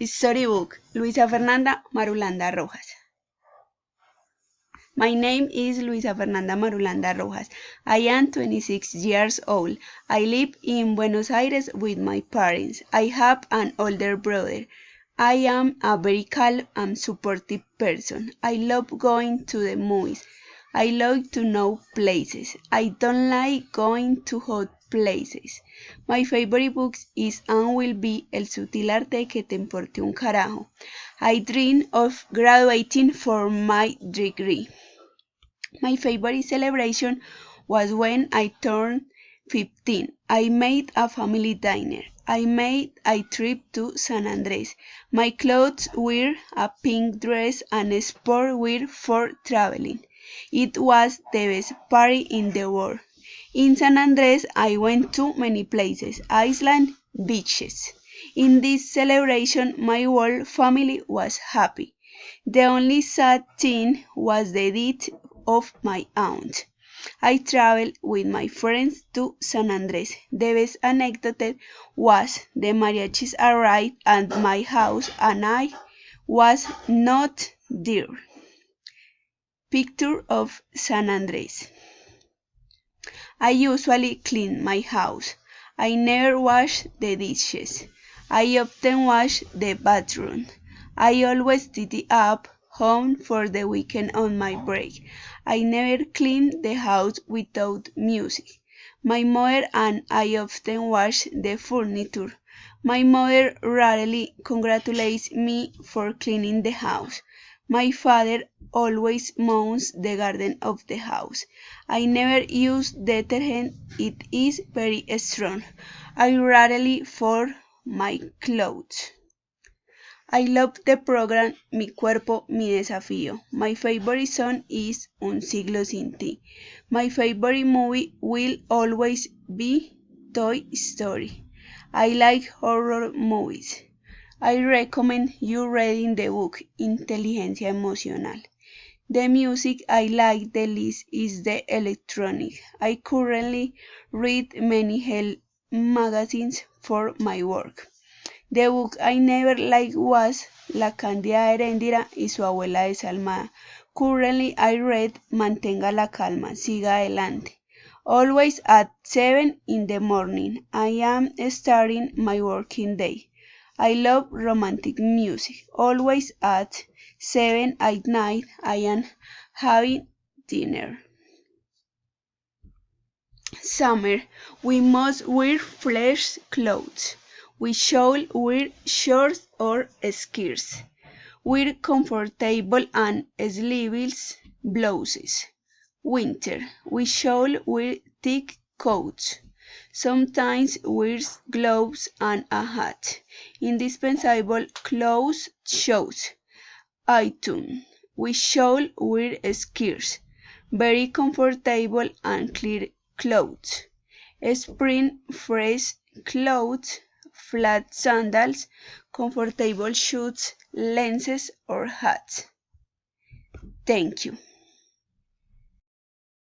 Storybook, Luisa Fernanda Marulanda Rojas. My name is Luisa Fernanda Marulanda Rojas. I am 26 years old. I live in Buenos Aires with my parents. I have an older brother. I am a very calm and supportive person. I love going to the movies. I like to know places. I don't like going to hot places. My favorite book is and will be El sutil arte que te importe un carajo. I dream of graduating for my degree. My favorite celebration was when I turned 15. I made a family dinner. I made a trip to San Andrés. My clothes were a pink dress and sport wear for traveling. It was the best party in the world. In San Andrés, I went to many places, islands, beaches. In this celebration, my whole family was happy. The only sad thing was the death of my aunt. I traveled with my friends to San Andrés. The best anecdote was the mariachis arrived at my house and I was not there. Picture of San Andrés. I usually clean my house. I never wash the dishes. I often wash the bathroom. I always tidy up home for the weekend on my break. I never clean the house without music. My mother and I often wash the furniture. My mother rarely congratulates me for cleaning the house. My father always mows the garden of the house. I never use detergent, it is very strong. I rarely fold my clothes. I love the program Mi Cuerpo, Mi Desafío. My favorite song is Un Siglo Sin Ti. My favorite movie will always be Toy Story. I like horror movies. I recommend you reading the book Inteligencia Emocional. The music I like the least is the electronic. I currently read many health magazines for my work. The book I never liked was La Cándida Heréndira y su abuela desalmada. Currently I read Mantenga la calma, siga adelante. Always at 7 in the morning. I am starting my working day. I love romantic music. Always at 7 at night I am having dinner. Summer, we must wear fresh clothes. We should wear shorts or skirts. Wear comfortable and sleeveless blouses. Winter, we should wear thick coats. Sometimes wear gloves and a hat. Indispensable clothes shoes. Autumn, we should wear skirts. Very comfortable and clear clothes. Spring, fresh clothes, flat sandals, comfortable shoes, lenses or hats. Thank you.